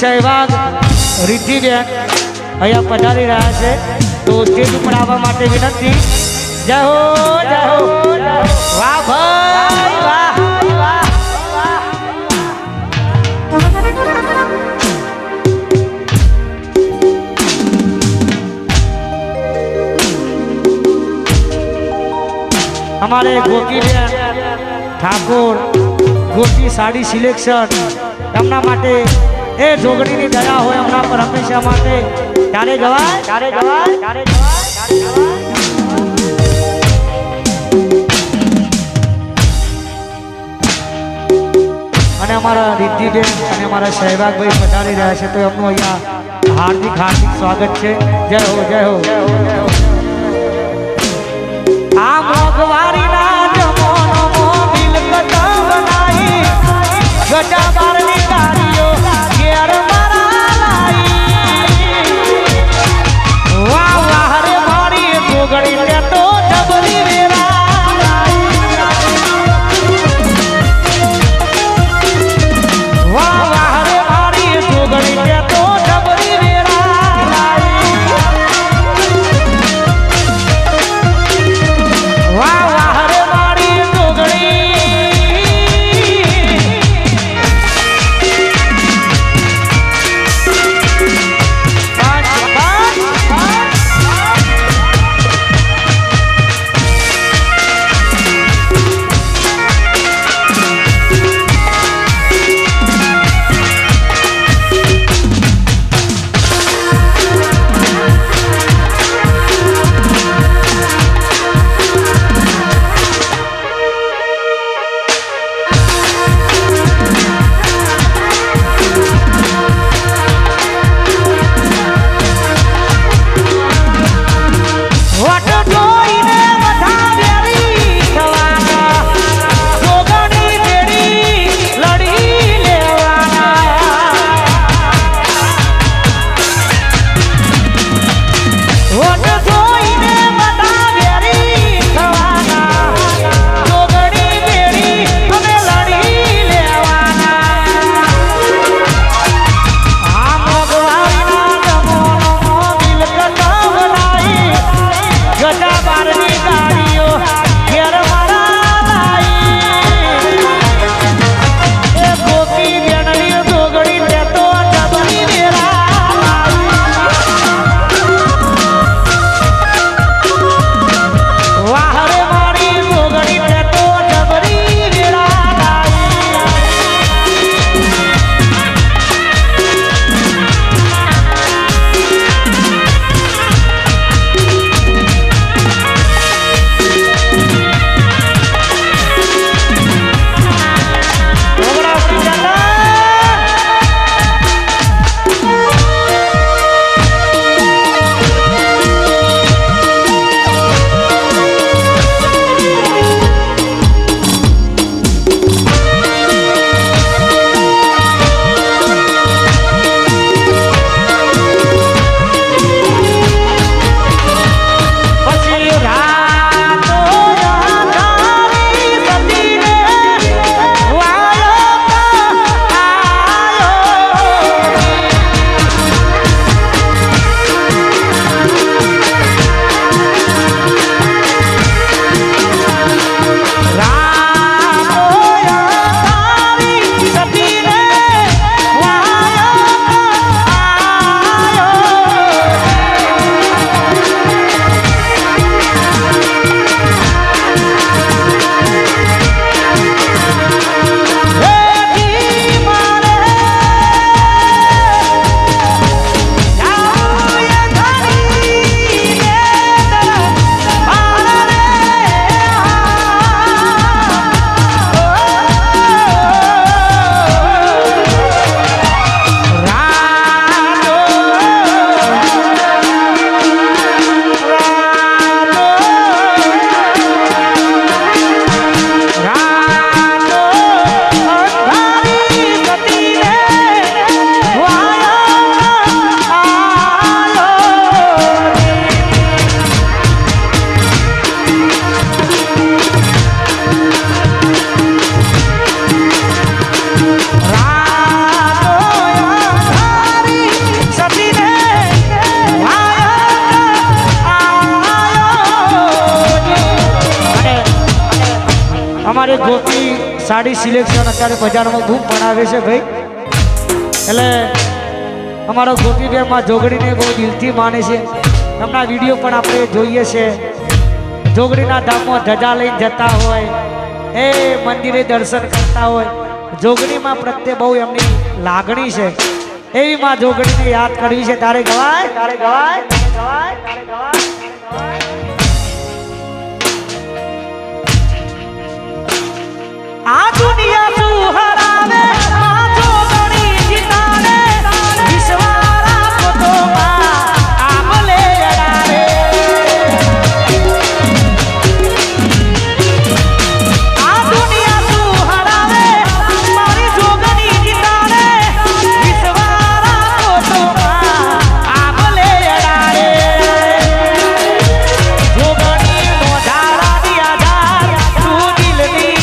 સહેવાગ રિદ્ધિબેન અહીંયા પધારી રહ્યા છે, તો સ્ટેજ ઉપર આવવા માટે વિનંતી। જય હો જય હો, વાહ ભાઈ વાહ વાહ। हमारे गोपी ठाकुर गोपी साड़ी सिलेक्शन एमना माटे ए जोगड़ी ની દયા હોય એમના પર હંમેશા માટે ત્યારે જવાય ત્યારે જવાય ત્યારે જવાય ત્યારે જવાય। અને અમારા રિદ્ધિબેન અને અમારા સહેવાગભાઈ પધારી રહ્યા છે, તો એમનું અહીંયા હાર્દિક હાર્દિક સ્વાગત છે। જય હો જય હો। આ મોગવારીના જમોનો મિલકત બનાઈ ગટા બારની કારીઓ ઘેર મારા લાઈ। વાહ વાહ રે મારી જોગણી ને તો ડબલી વેરા લાઈ। વાહ વાહ રે મારી જોગણી ને તો ડબલી વેરા લાઈ। વાહ વાહ ગોપી સાડી સિલેક્શન અત્યારે બજારમાં ધૂમ બનાવે છે ભાઈ. એટલે અમારો ગોપીબેનમાં જોગડીને બહુ દિલથી માને છે. એમના વિડીયો પણ આપણે જોઈએ છે. જોગડીના ધામમાં ધજા લઈને જતા હોય, એ મંદિરે દર્શન કરતા હોય, જોગણીમાં પ્રત્યે બહુ એમની લાગણી છે. એવી માં જોગણીને યાદ કરવી છે. તારે ગવાય, તારે ગવાય, ગવાય, તારે ગવાય. આ દુનિયા તું હરાવે, આ જોગણી જીતાડે, વિશ્વારા પોતોમાં આમલે અડાડે. આ દુનિયા તું હરાવે, મારી જોગણી જીતાડે, વિશ્વારા પોતોમાં આમલે અડાડે. જોગણી નો ધારાની આધાર, તું દિલની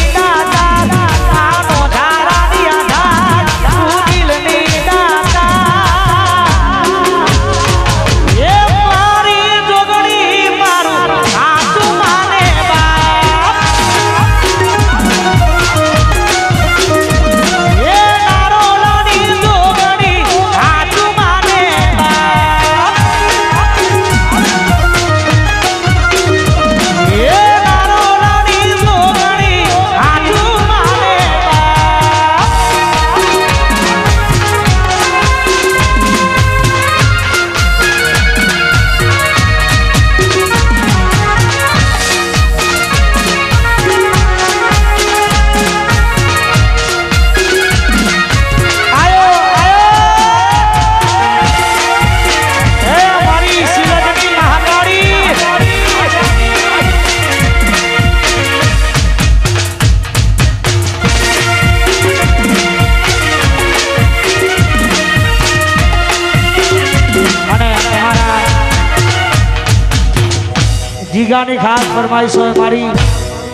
જીગાની ખાસ ફરમાઈશ હોય, મારી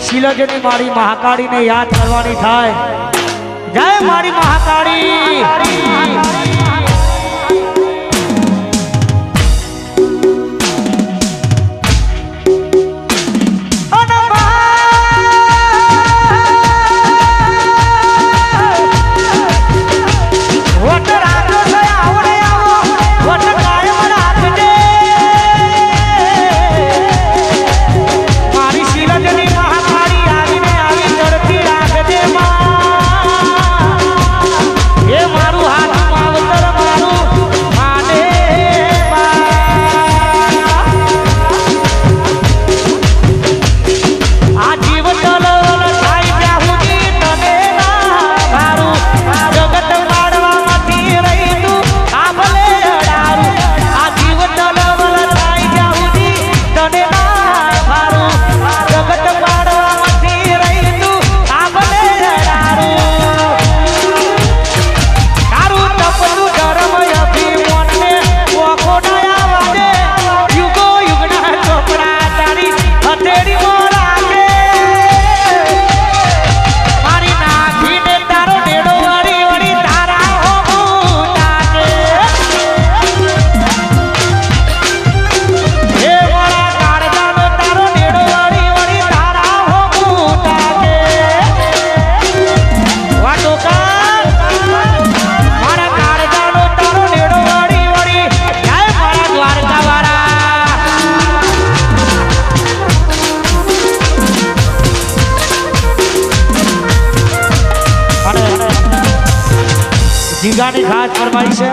શિલજની મારી મહાકાળીને યાદ કરવાની થાય. જય મારી મહાકાળી. જીગાની ખાસ ફરમાઈ છે.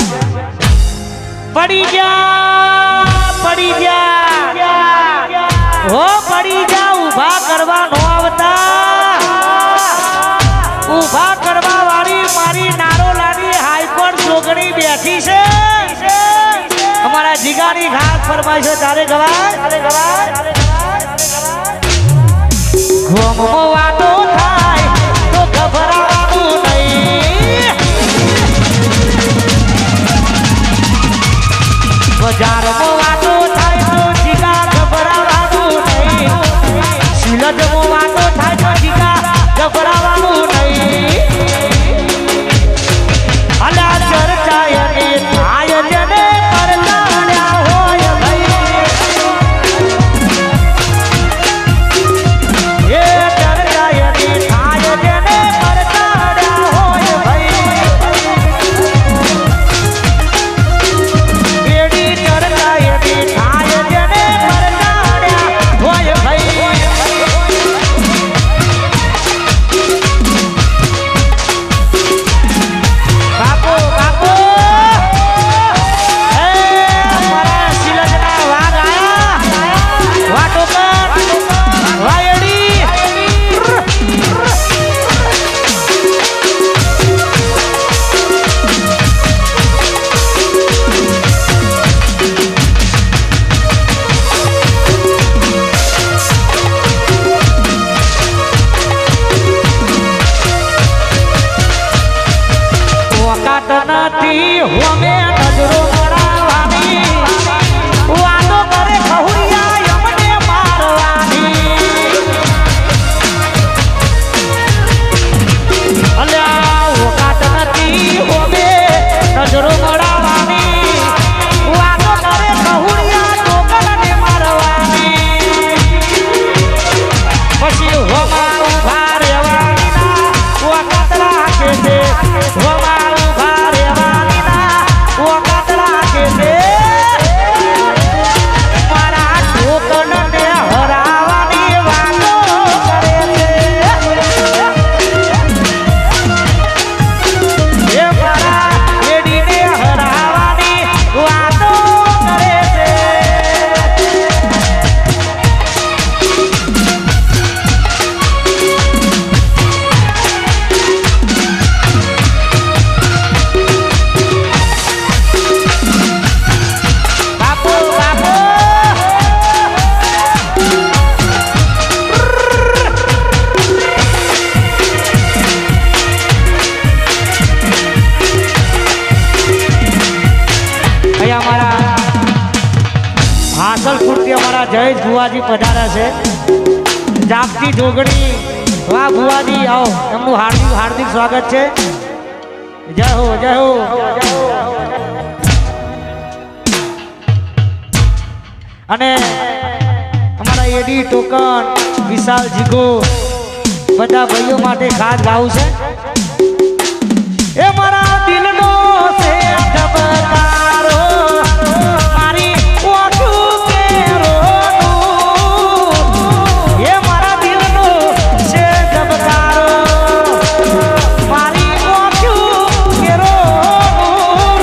પડી જા હો, પડી જા. ઊભા કરવા નો આવતા, ઊભા કરવા વાળી મારી નારોલાની હાઈકોર્ટ જોગણી બેઠી છે. અમારા જીગાની ખાસ ફરમાઈ છે. તારે ગવાય, તારે ગવાય. ઘોમો વાતો થાય તો ગભરાવાનું નહીં, બજારમાં વાતો થાય તો જીગા ગભરાવાનું નહીં, શિલજમાં વાતો થાય તો જીગા ગભરાવાનું નહીં. અલા ચર્ચાય ને થાય જેને પરતાડ્યા હોય ભાઈ, એ ચર્ચાય ઓકાત નથી હોમે નજરો મરાવાની વાતો કરે ખહુરિયા યમને મારવાની અલ્યા ઓકાત નથી હોમે નજરો મરાવાની વાતો કરે ખહુરિયા ટોકરને મારવાની પછી હોમા ઉભા રહેવાની ના ઓકાત રાખે છે હોમા ઉભા રહેવાની ના ઓકાત રાખે છે મારા ટોકરને હરાવવાની વાતો કરે છે એ મારા એડીને હરાવવાની વાતો કરે છે બાપુ બાપુ અહીંયા અમારા હાસલપુરથી અમારા જયેશ ભુવાજી પધાર્યા છે જાગતી જોગણી વાહ ભુવાજી આવો એમનું હાર્દિક હાર્દિક સ્વાગત છે જય હો જય હો અને અમારા એડી ટોકન વિશાલ જીગો બધા ભાઈઓ માટે ખાસ ગાવું છે એ મારા દિલનો છે ધબકારો મારી ઓઠું કેરોનું એ મારા દિલનો છે ધબકારો મારી ઓઠું કેરોનું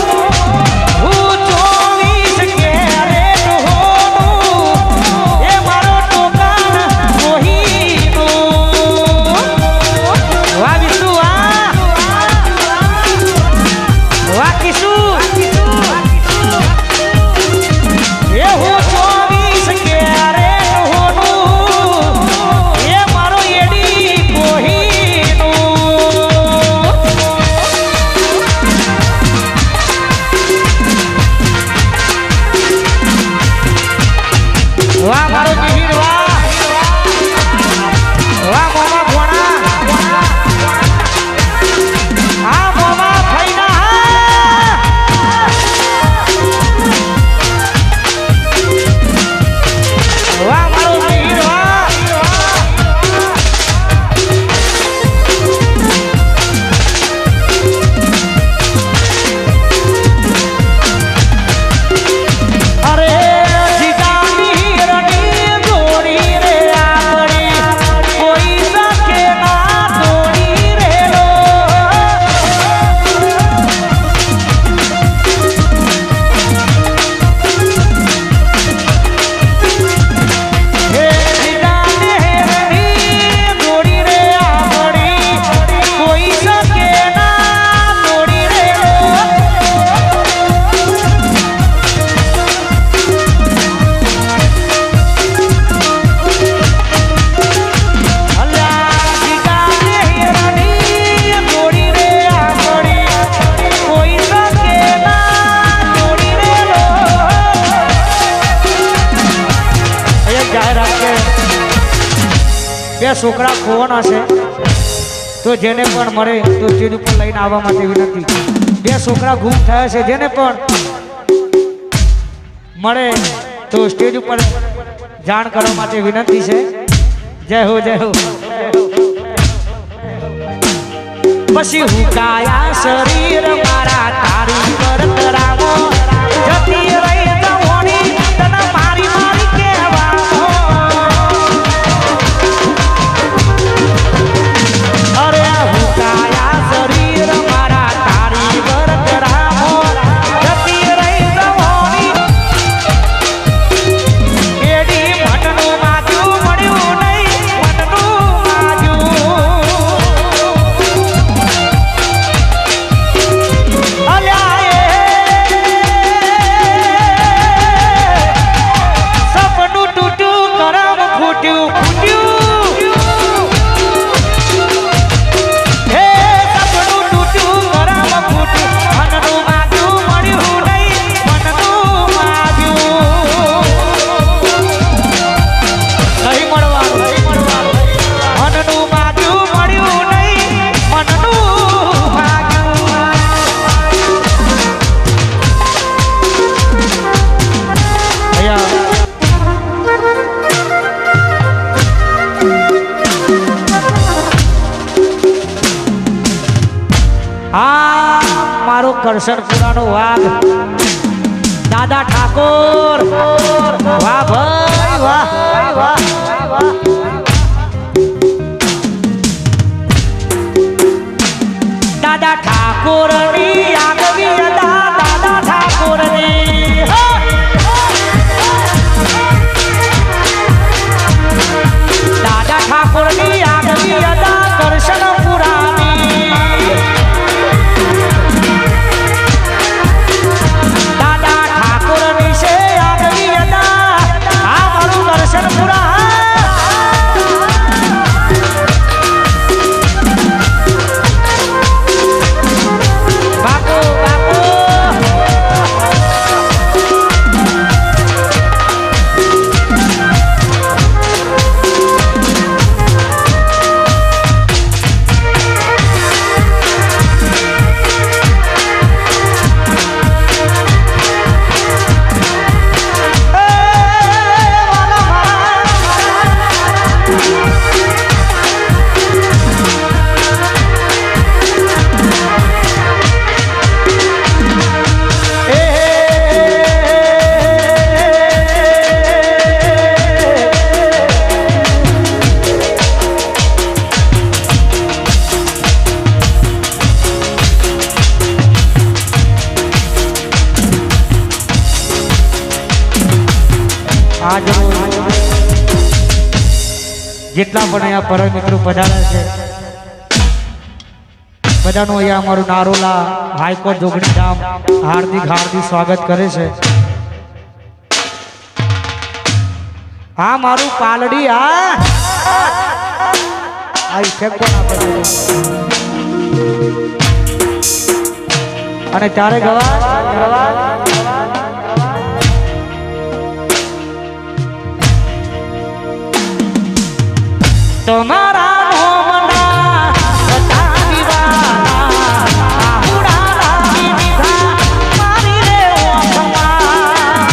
હું 24 કેરેટ હોનું એ મારો ટોકન મોહીનું વાહ વિષ્ણુ વાહ કિશુ એ હું 24 કેરેટ હોનું એ મારો એડી કોહીનું વાહ મારો જીહીર વાહ વાહ મોમા ભોણા આ મોમા ફઈના વાહ મારો જીહીર વાહ અરે જીગાની રણી દોડી રે આપણી કોઈ શકે ના દોડી રે લો હે જીગાની રણી દોડી રે આપણી કોઈ શકે ના દોડી રે લો અલ્યા જીગાને હિરણી દોડી રે આપણી કોઈ શકે ના દોડી રે લો અહીંયા જાહેરાત છે બે છોકરા ખોવાના છે તો જેને પણ મળે તો સ્ટેજ ઉપર લઈને આવવા માટે વિનંતી બે છોકરા ગુમ થયા છે જેને પણ મળે તો સ્ટેજ ઉપર જાણ કરવા માટે વિનંતી છે જય હો જય હો પછી હુકાયા શરીર મારા તારી પર તરાવો જતી રહી જવોની તને મારી મારી કહેવાનો અરે હુકાયા શરીર મારા તારી પર તરાવો જતી રહી જવોની એડી મનનું માજું મળ્યું નહીં મનનું માજું મારો કરશનપુરાનો વાઘ દાદા ઠાકોર વાહ ભાઈ વાહ દાદા ઠાકોરની આગવી અદા દાદા ઠાકોરની દાદા ઠાકોરની આગવી અદા કરશનપુરાની દાદા ઠાકોરની છે આગવી અદા આ મારું કરશનપુરા જેટલા પણ અહીંયા પરમ મિત્રો પધાર્યા છે બધાનું અહીંયા અમારું નારોલા હાઈકોર્ટ જોગણી ધામ હાર્દિક સ્વાગત કરે છે. હા મારું પાલડી આ ઇફેક્ટ પણ આપે અને ત્યારે ગવા તમારા મોમના હતા દીવાના આહુડા લાગી દીધા મારી રે ઓખમાં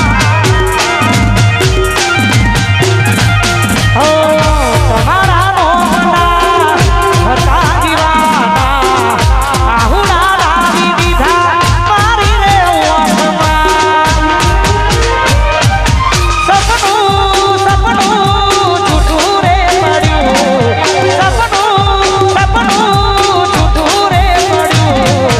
ઓ તમારા મોમના હતા દીવાના આહુડા લાગી દીધા મારી રે ઓખમાં સપનું છૂટું રે સપનું છૂટું રે પડ્યું